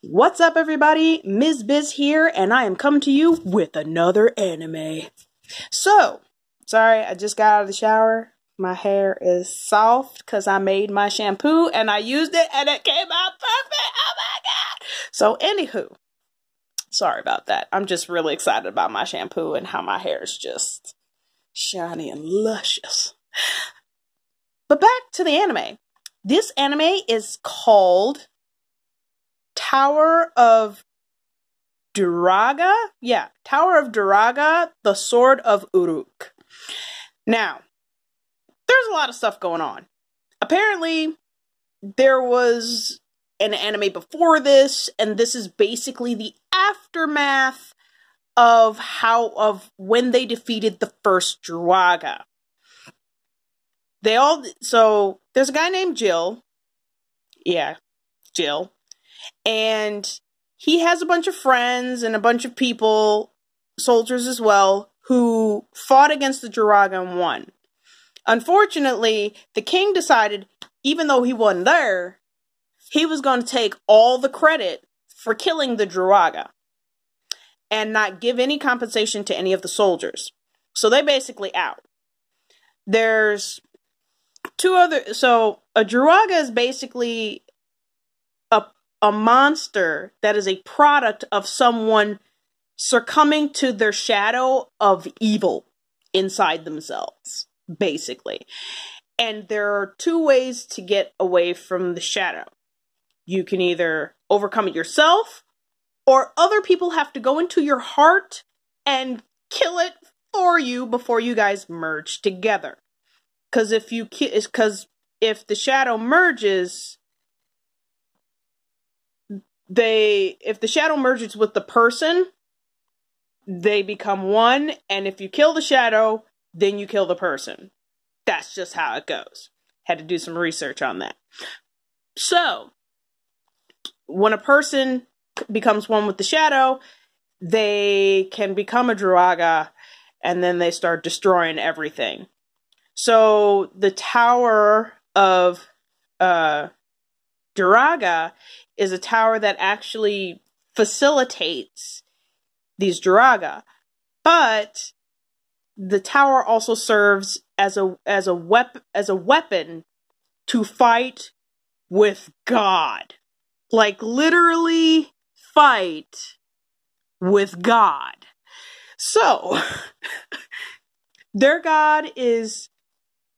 What's up, everybody? Ms. Biz here, and I am coming to you with another anime. So, sorry, I just got out of the shower. My hair is soft because I made my shampoo and I used it and it came out perfect. Oh my god! So, anywho, sorry about that. I'm just really excited about my shampoo and how my hair is just shiny and luscious. But back to the anime. This anime is called Tower of Druaga? Yeah, Tower of Druaga, the Sword of Uruk. Now, there's a lot of stuff going on. Apparently, there was an anime before this, and this is basically the aftermath of when they defeated the first druaga. So there's a guy named Jill. Yeah, Jill. And he has a bunch of friends and a bunch of people, soldiers as well, who fought against the druaga and won. Unfortunately, the king decided, even though he wasn't there, he was going to take all the credit for killing the druaga and not give any compensation to any of the soldiers. So they basically out. There's two other... So a druaga is basically a monster that is a product of someone succumbing to their shadow of evil inside themselves, basically. And there are two ways to get away from the shadow. You can either overcome it yourself, or other people have to go into your heart and kill it for you before you guys merge together. Because if the shadow merges, if the shadow merges with the person, they become one, and if you kill the shadow, then you kill the person. That's just how it goes. Had to do some research on that. So, when a person becomes one with the shadow, they can become a druaga, and then they start destroying everything. So, the Tower of Druaga is a tower that actually facilitates these druaga, but the tower also serves as a weapon to fight with God. Like, literally fight with God. So, their god is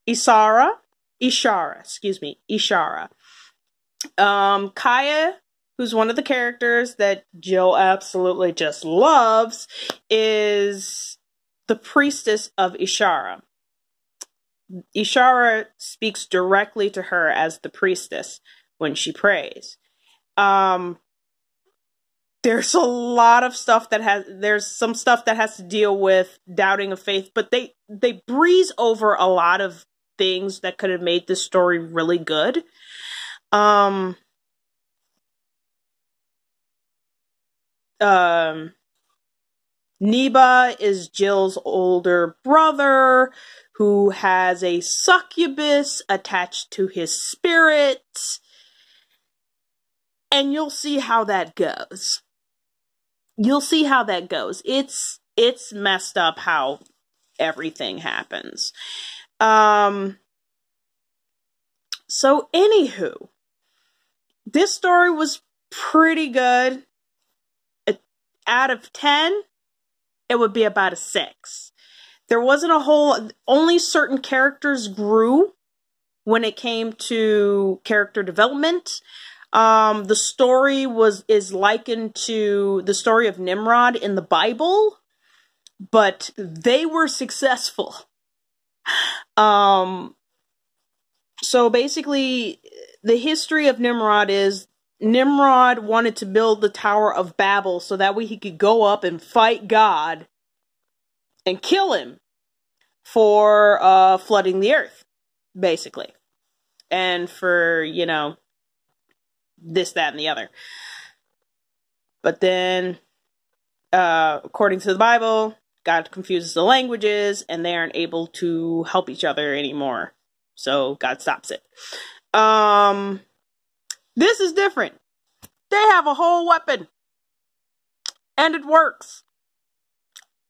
Ishara. Kaya, who's one of the characters that Jill absolutely just loves, is the priestess of Ishara. Ishara speaks directly to her as the priestess when she prays. There's a lot of stuff there's some stuff that has to deal with doubting of faith, but they breeze over a lot of things that could have made this story really good. Neba is Jill's older brother who has a succubus attached to his spirit. And you'll see how that goes. It's messed up how everything happens. So anywho, this story was pretty good. Out of 10, it would be about a 6. There wasn't only certain characters grew when it came to character development. The story is likened to the story of Nimrod in the Bible, but they were successful. So basically, the history of Nimrod is Nimrod wanted to build the Tower of Babel so that way he could go up and fight God and kill him for flooding the earth, basically. And for, this, that, and the other. But then, according to the Bible, God confuses the languages and they aren't able to help each other anymore. So God stops it. This is different. They have a whole weapon. And it works.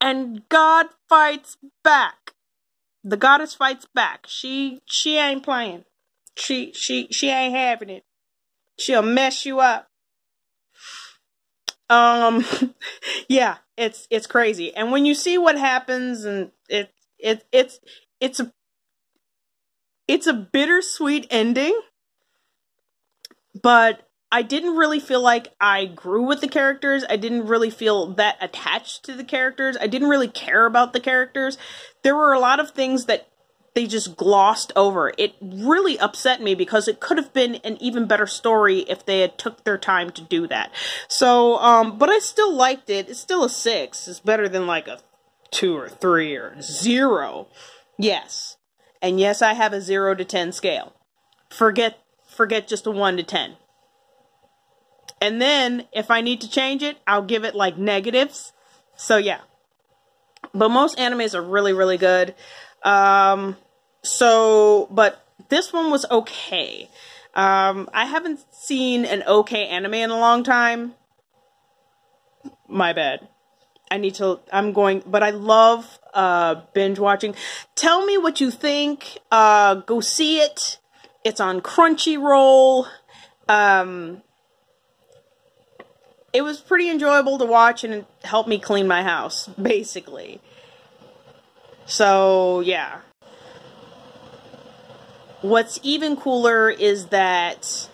And God fights back. The goddess fights back. She ain't playing. She ain't having it. She'll mess you up. Yeah, it's crazy. And when you see what happens, and it's a bittersweet ending, but I didn't really feel like I grew with the characters. I didn't really feel that attached to the characters. I didn't really care about the characters. There were a lot of things that they just glossed over. It really upset me because it could have been an even better story if they had took their time to do that. So, but I still liked it. It's still a 6. It's better than like a 2 or 3 or 0. Yes. And yes, I have a 0 to 10 scale. Forget just a 1 to 10. And then, if I need to change it, I'll give it like negatives. So, yeah. But most animes are really, really good. But this one was okay. I haven't seen an okay anime in a long time. My bad. But I love, binge watching. Tell me what you think. Go see it. It's on Crunchyroll. It was pretty enjoyable to watch, and it helped me clean my house, basically. So, yeah. What's even cooler is that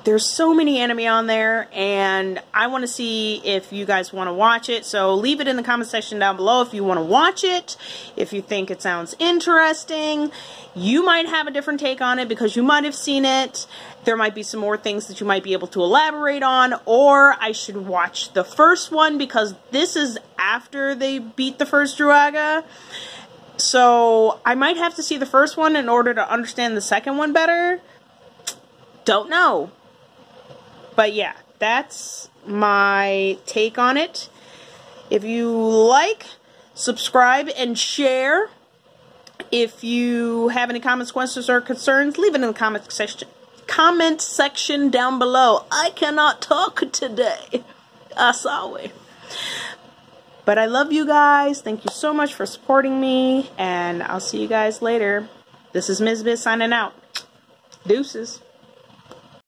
there's so many anime on there, and I want to see if you guys want to watch it. So leave it in the comment section down below if you want to watch it, if you think it sounds interesting. You might have a different take on it because you might have seen it. There might be some more things that you might be able to elaborate on, or I should watch the first one because this is after they beat the first druaga. So I might have to see the first one in order to understand the second one better. Don't know. But yeah, that's my take on it. If you like, subscribe and share. If you have any comments, questions, or concerns, leave it in the comment section down below. I cannot talk today. Sorry. But I love you guys. Thank you so much for supporting me. And I'll see you guys later. This is Ms. Biz signing out. Deuces.